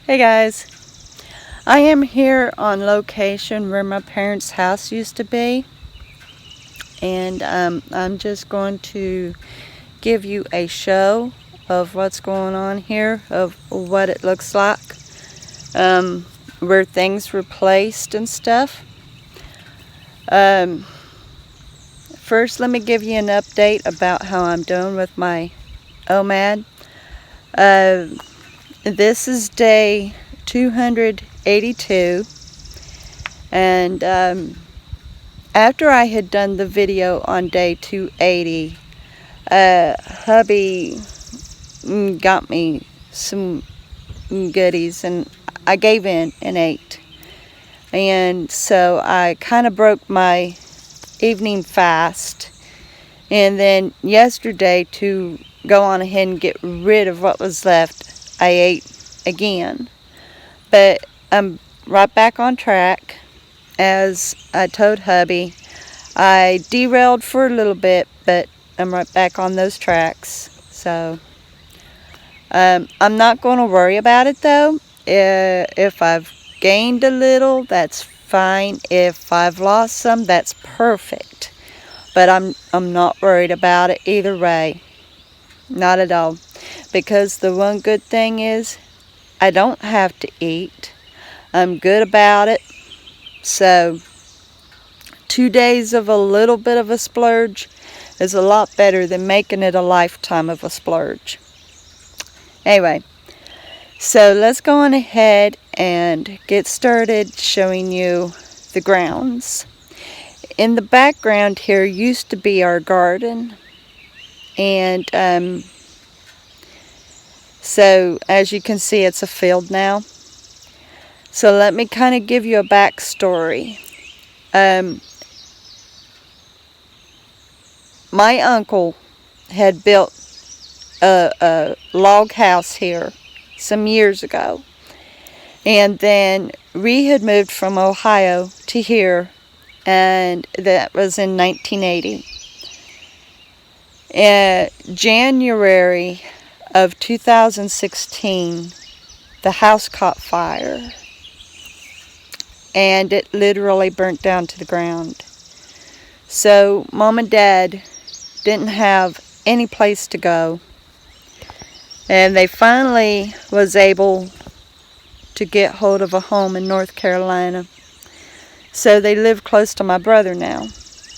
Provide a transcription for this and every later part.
Hey guys, I am here on location where my parents' house used to be, and I'm just going to give you a show of what's going on here, of what it looks like, where things were placed and stuff. First, let me give you an update about how I'm doing with my OMAD. This is day 282, and after I had done the video on day 280, hubby got me some goodies and I gave in and ate. And so I kind of broke my evening fast. And then yesterday, to go on ahead and get rid of what was left, I ate again. But I'm right back on track. As I told hubby, I derailed for a little bit, but I'm right back on those tracks. So I'm not going to worry about it though. If I've gained a little, that's fine. If I've lost some, that's perfect. But I'm not worried about it either way. Not at all. Because the one good thing is I don't have to eat. I'm good about it. So 2 days of a little bit of a splurge is a lot better than making it a lifetime of a splurge. Anyway, so let's go on ahead and get started showing you the grounds. In the background here used to be our garden, and so as you can see, it's a field now. So let me kind of give you a backstory. My uncle had built a log house here some years ago, and then we had moved from Ohio to here, and that was in 1980. January of 2016, the house caught fire, and it literally burnt down to the ground. So Mom and Dad didn't have any place to go, and they finally was able to get hold of a home in North Carolina. So they live close to my brother now,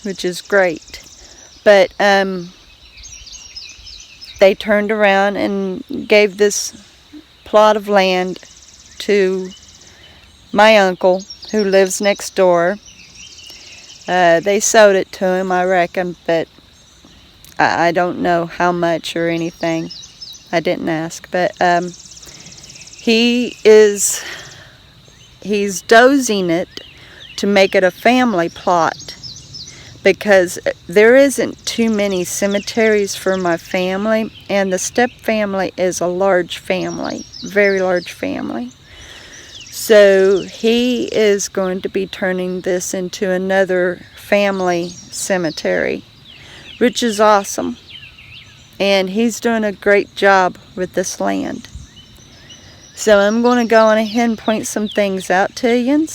which is great. But they turned around and gave this plot of land to my uncle, who lives next door. They sold it to him, I reckon, but I don't know how much or anything. I didn't ask, but he's dozing it to make it a family plot, because there isn't too many cemeteries for my family, and the step family is a large family, very large family. So he is going to be turning this into another family cemetery, which is awesome. And he's doing a great job with this land. So I'm going to go on ahead and point some things out to you,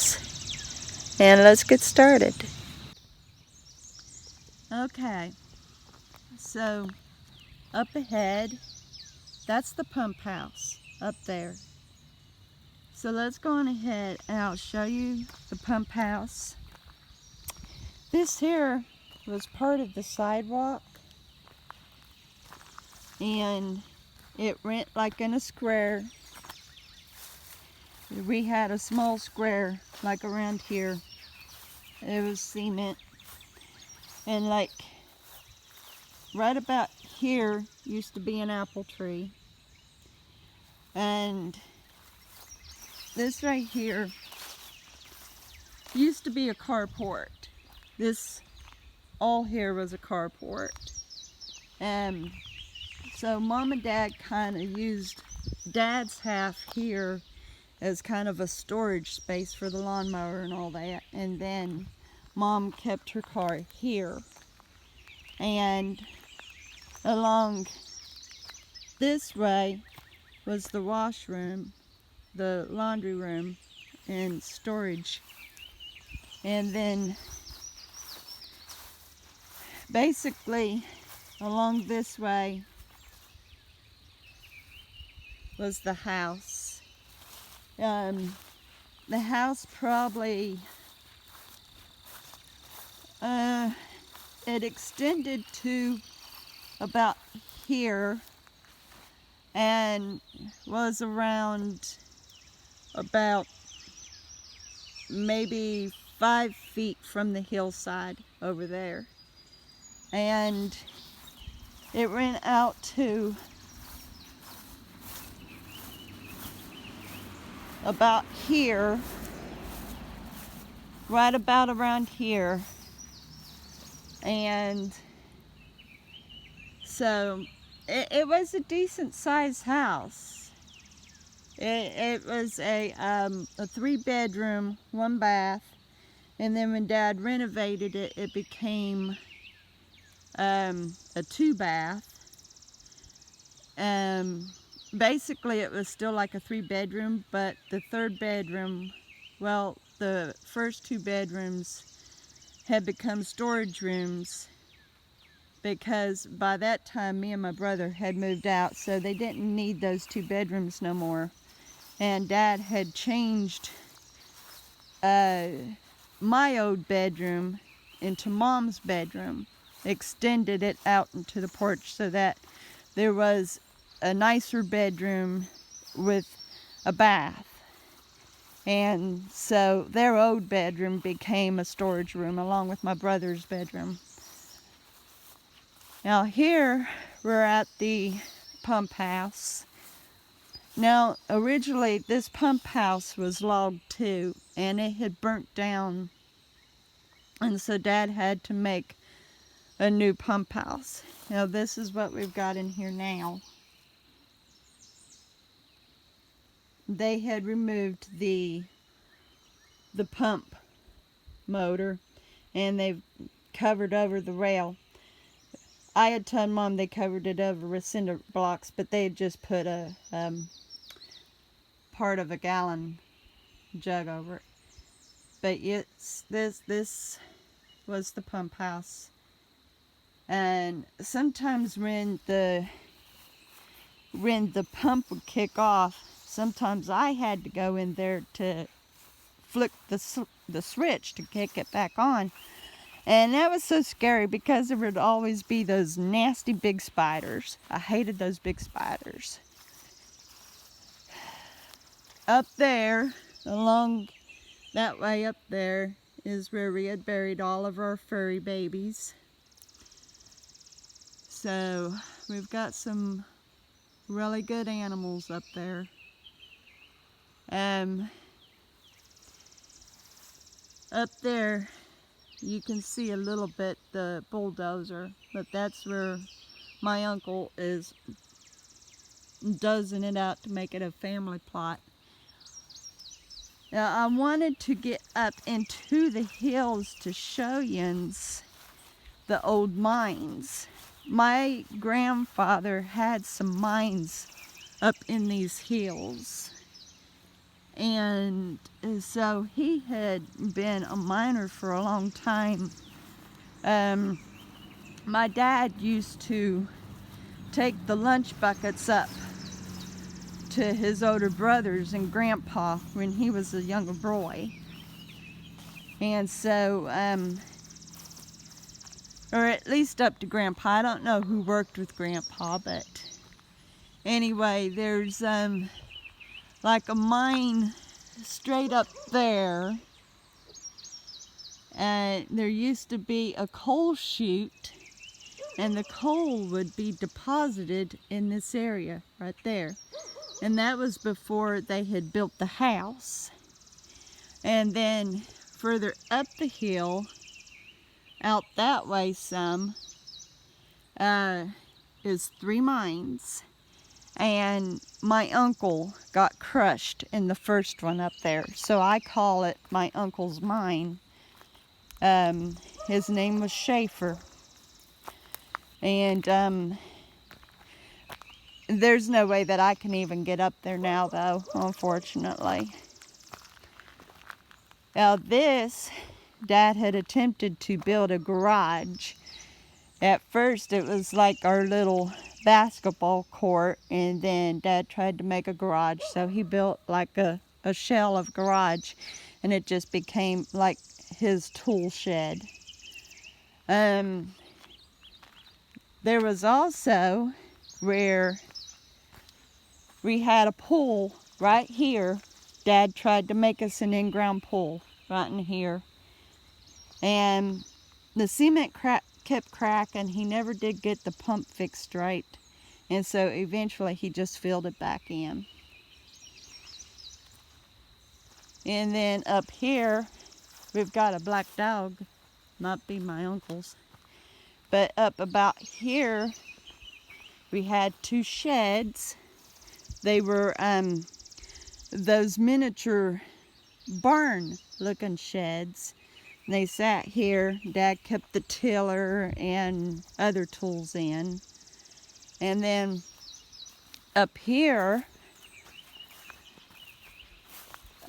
and let's get started. Okay, so up ahead, that's the pump house up there. So let's go on ahead and I'll show you the pump house. This here was part of the sidewalk, and it went like in a square. We had a small square like around here. It was cement, and like right about here used to be an apple tree, and this right here used to be a carport. This all here was a carport. So Mom and Dad kind of used Dad's half here as kind of a storage space for the lawnmower and all that, and then Mom kept her car here. And along this way was the washroom, the laundry room and storage. And then basically along this way was the house. The house probably it extended to about here and was around about maybe 5 feet from the hillside over there, and it ran out to about here, right about around here. And so it was a decent sized house. It was a 3-bedroom, 1 bath, and then when Dad renovated it, it became a 2-bath. Basically it was still like a 3-bedroom, but the 3rd bedroom, well, the first 2 bedrooms had become storage rooms, because by that time me and my brother had moved out, so they didn't need those 2 bedrooms no more. And Dad had changed my old bedroom into Mom's bedroom, extended it out into the porch so that there was a nicer bedroom with a bath. And so their old bedroom became a storage room along with my brother's bedroom. Now here we're at the pump house. Now originally this pump house was logged too, and it had burnt down, and so Dad had to make a new pump house. Now this is what we've got in here now. They had removed the pump motor, and they've covered over the rail. I had told Mom they covered it over with cinder blocks, but they had just put a part of a gallon jug over it. But yes, this was the pump house. And sometimes when the pump would kick off, sometimes I had to go in there to flick the switch to kick it back on. And that was so scary because there would always be those nasty big spiders. I hated those big spiders. Up there, along that way up there, is where we had buried all of our furry babies. So we've got some really good animals up there. Up there you can see a little bit the bulldozer, but that's where my uncle is dozing it out to make it a family plot. Now I wanted to get up into the hills to show you the old mines. My grandfather had some mines up in these hills, and so he had been a miner for a long time. My dad used to take the lunch buckets up to his older brothers and Grandpa when he was a younger boy. And so, or at least up to Grandpa. I don't know who worked with Grandpa, but anyway, there's like a mine straight up there. There used to be a coal chute, and the coal would be deposited in this area right there. And that was before they had built the house. And then further up the hill, out that way some, is 3 mines. And my uncle got crushed in the first one up there, so I call it my uncle's mine. His name was Schaefer. And There's no way that I can even get up there now, though, unfortunately. Now this, Dad had attempted to build a garage. At first it was like our little basketball court, and then Dad tried to make a garage, so he built like a shell of garage, and it just became like his tool shed. There was also where we had a pool right here. Dad tried to make us an in-ground pool right in here, and the cement kept cracking. He never did get the pump fixed right, and so eventually he just filled it back in. And then up here we've got a black dog, might be my uncle's, but up about here we had two sheds. They were those miniature barn looking sheds. They sat here. Dad kept the tiller and other tools in. And then up here,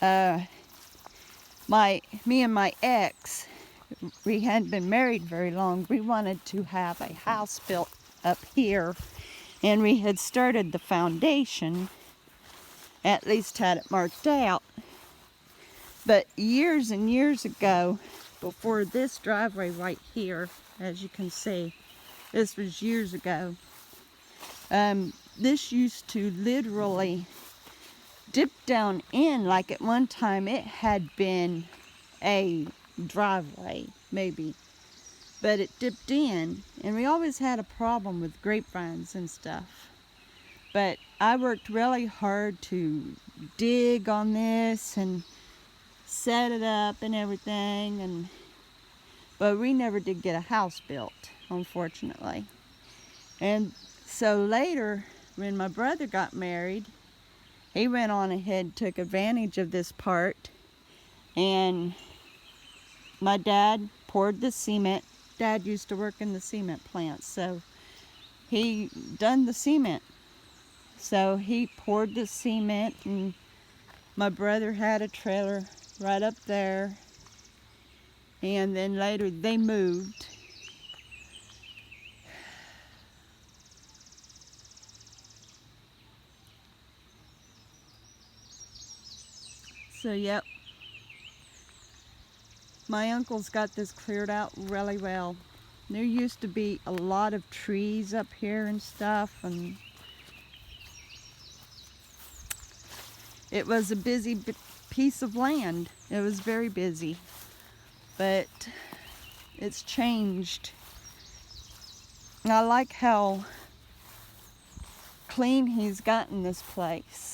me and my ex, we hadn't been married very long. We wanted to have a house built up here, and we had started the foundation, at least had it marked out. But years and years ago, before this driveway right here, as you can see, this was years ago, this used to literally dip down in, like at one time it had been a driveway, maybe, but it dipped in, and we always had a problem with grapevines and stuff. But I worked really hard to dig on this and set it up and everything, but we never did get a house built, unfortunately. And so later, when my brother got married, he went on ahead and took advantage of this part, and my dad poured the cement. Dad used to work in the cement plant, so he done the cement. So he poured the cement, and my brother had a trailer right up there, and then later they moved. So yep, my uncle's got this cleared out really well. There used to be a lot of trees up here and stuff, and it was a busy piece of land. It was very busy, but it's changed. And I like how clean he's gotten this place.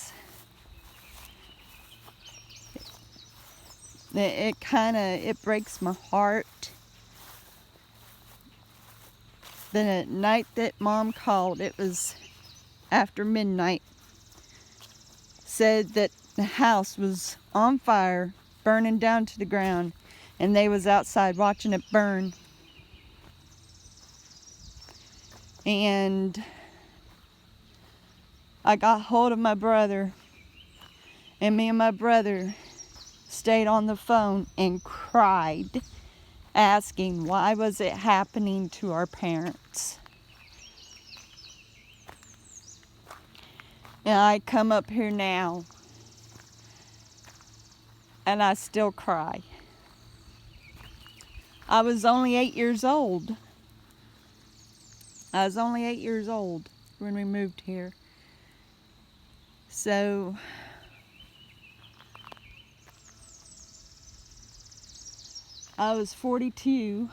It breaks my heart. The night that Mom called, it was after midnight, said that the house was on fire, burning down to the ground, and they was outside watching it burn. And I got hold of my brother, and me and my brother stayed on the phone and cried, asking why was it happening to our parents. And I come up here now, and I still cry. I was only 8 years old. I was only 8 years old when we moved here. So I was 42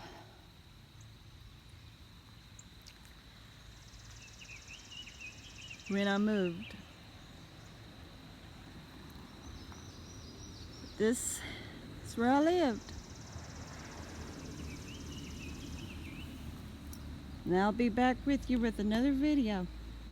when I moved. This is where I lived. And I'll be back with you with another video.